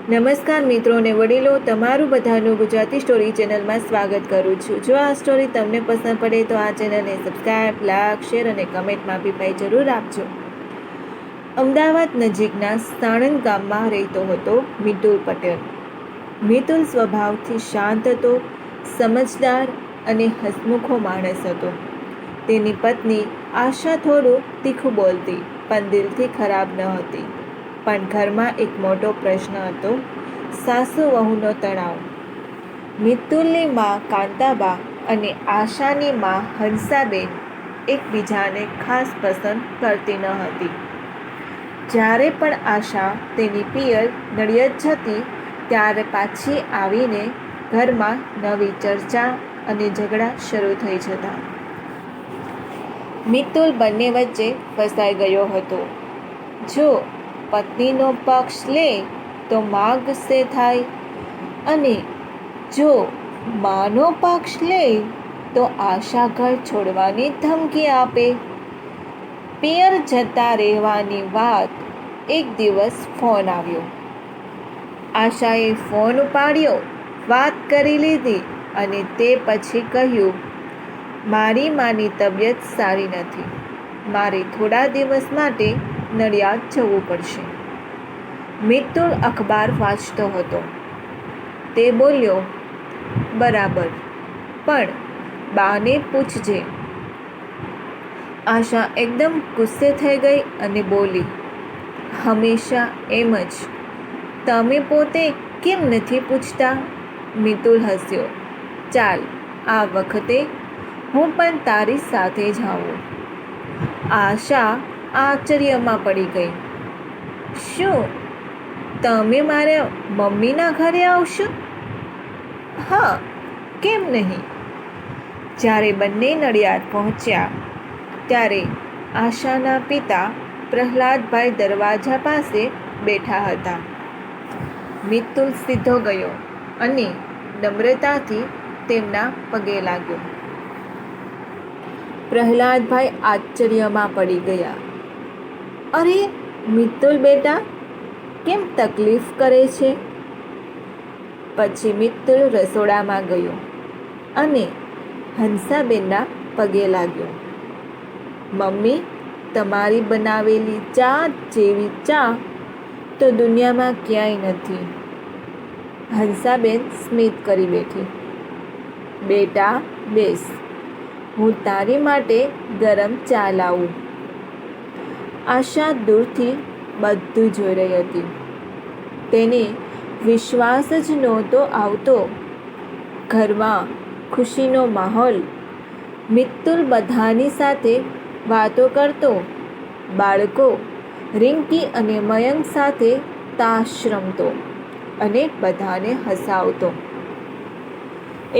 નમસ્કાર મિત્રો અને વડીલો, તમારું બધાનું ગુજરાતી સ્ટોરી ચેનલમાં સ્વાગત કરું છું. જો આ સ્ટોરી તમને પસંદ પડે તો આ ચેનલને સબસ્ક્રાઈબ, લાઈક, શેર અને કમેન્ટમાં બી ભાઈ જરૂર આપજો. અમદાવાદ નજીકના સાણંદ ગામમાં રહેતો હતો મિતુલ પટેલ. મિતુલ સ્વભાવથી શાંત હતો, સમજદાર અને હસમુખો માણસ હતો. તેની પત્ની આશા થોડું તીખું બોલતી પણ દિલથી ખરાબ ન હતી. પણ ઘરમાં એક મોટો પ્રશ્ન હતો, સાસુ વહુનો તણાવ. મિતુલની મા કાંતાબા અને આશાની મા હંસાબેન એકબીજાને ખાસ પસંદ કરતી ન હતી. જ્યારે પણ આશા તેની પિયર નડિયાદ જતી ત્યારે પાછી આવીને ઘરમાં નવી ચર્ચા અને ઝઘડા શરૂ થઈ જતા. મિતુલ બંને વચ્ચે ફસાઈ ગયો હતો. જો પત્નીનો પક્ષ લે તો માં ગુસ્સે થાય અને જો માનો પક્ષ લે તો આશા ઘર છોડવાની ધમકી આપે. પિયર જતા રહેવાની વાત એક દિવસ ફોન આવ્યો. આશાએ ફોન ઉપાડ્યો, વાત કરી લીધી અને તે પછી કહ્યું, મારી માની તબિયત સારી નથી, મારે થોડા દિવસ માટે નડિયાદ જવું પડશે. મિતુલ અખબાર વાંચતો હતો. તે બોલ્યો, બરાબર, પણ બાને પૂછજે. આશા એકદમ ગુસ્સે થઈ ગઈ અને બોલી, હંમેશા એમ જ, તમે પોતે કેમ નથી પૂછતા? મિતુલ હસ્યો, ચાલ આ વખતે હું પણ તારી સાથે જ આવું. આશા આશ્ચર્યમાં પડી ગઈ. શું તમે મારા મમ્મીના ઘરે આવશો? હા, કેમ નહીં? જ્યારે બંને નડિયાદ પહોંચ્યા ત્યારે આશાના પિતા પ્રહલાદભાઈ દરવાજા પાસે બેઠા હતા. મિતુલ સીધો ગયો અને નમ્રતાથી તેમના પગે લાગ્યો. પ્રહલાદભાઈ આશ્ચર્યમાં પડી ગયા. અરે મિતુલ બેટા, કેમ તકલીફ કરે છે? પછી મિતુલ રસોડામાં ગયો અને હંસાબેનના પગે લાગ્યો. મમ્મી, તમારી બનાવેલી ચા જેવી ચા તો દુનિયામાં ક્યાંય નથી. હંસાબેન સ્મિત કરી બેઠી. બેટા બેસ, હું તારી માટે ગરમ ચા લાવું. આશા દૂરથી બધું જોઈ રહી હતી. તેને વિશ્વાસ જ નહોતો આવતો. ઘરમાં ખુશીનો માહોલ. મિતુલ બધાની સાથે વાતો કરતો. બાળકો રિંકી અને મયંક સાથે તાશ રમતો અને બધાને હસાવતો.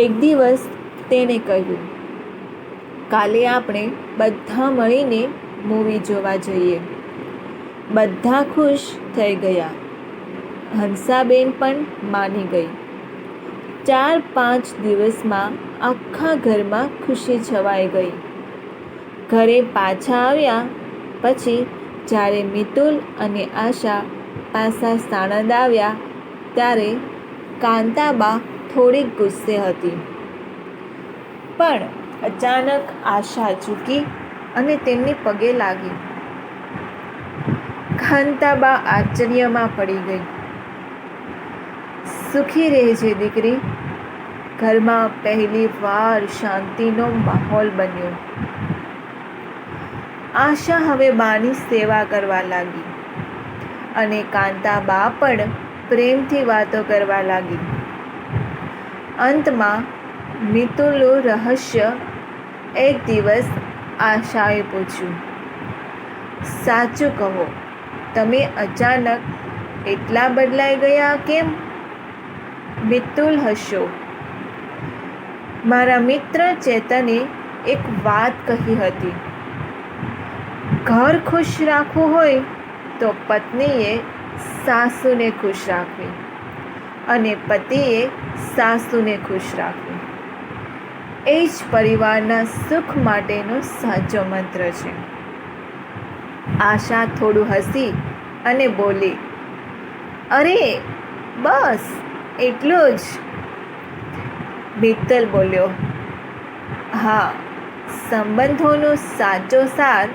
એક દિવસ તેણે કહ્યું, કાલે આપણે બધા મળીને મૂવી જોવા જઈએ. બધા ખુશ થઈ ગયા. હંસાબેન પણ માની ગઈ. 4-5 દિવસમાં આખા ઘરમાં ખુશી છવાઈ ગઈ. ઘરે પાછા આવ્યા પછી જ્યારે મિતુલ અને આશા પાછા સાણંદ આવ્યા ત્યારે કાંતાબા થોડીક ગુસ્સે હતી. પણ અચાનક આશા ઝૂકી અને તેમની પગે લાગી. કાંતાબા આશ્ચર્યમાં પડી ગઈ. સુખી રહેજે દીકરી. ઘરમાં પહેલી વાર શાંતિનો માહોલ બન્યો. આશા હવે બાની સેવા કરવા લાગી અને કાંતાબા પણ પ્રેમથી વાતો કરવા લાગી. અંતમાં મિતુલનું રહસ્ય. એક દિવસ આશાએ પૂછ્યું, સાચું કહો, તમે અચાનક એટલા બદલાઈ ગયા કેમ? મિતુલ હસ્યો. મારા મિત્ર ચેતને એક વાત કહી હતી, ઘર ખુશ રાખવું હોય તો પત્નીએ સાસુને ખુશ રાખવી અને પતિએ સાસુને ખુશ રાખવી. એ જ પરિવારના સુખ માટેનો સાચો મંત્ર છે. આશા થોડું હસી અને બોલી, અરે બસ એટલું જ? મિત્તલ બોલ્યો. હા, સંબંધોનો સાચો સાર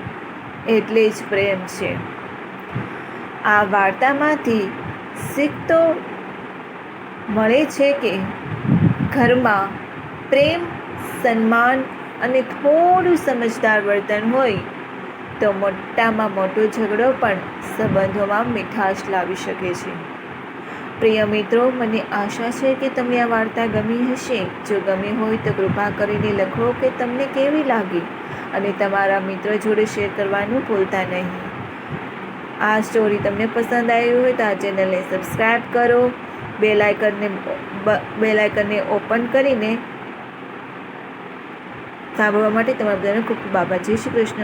એટલે જ પ્રેમ છે. આ વાર્તામાંથી શીખ તો મળે છે કે ઘરમાં પ્રેમ, સન્માન અને થોડું સમજદાર વર્તન હોય તો મોટામાં મોટો ઝઘડો પણ સંબંધોમાં મીઠાશ લાવી શકે છે. પ્રિય મિત્રો, મને આશા છે કે તમને આ વાર્તા ગમી હશે. જો ગમી હોય તો કૃપા કરીને લખો કે તમને કેવી લાગી અને તમારા મિત્રો જોડે શેર કરવાનું ભૂલતા નહીં. આ સ્ટોરી તમને પસંદ આવી હોય તો આ ચેનલને સબસ્ક્રાઈબ કરો, બેલ આઇકનને ઓપન કરીને સાંભળવા માટે તમારા બધાનો ખૂબ ખૂબ આભાર. જય શ્રી કૃષ્ણ.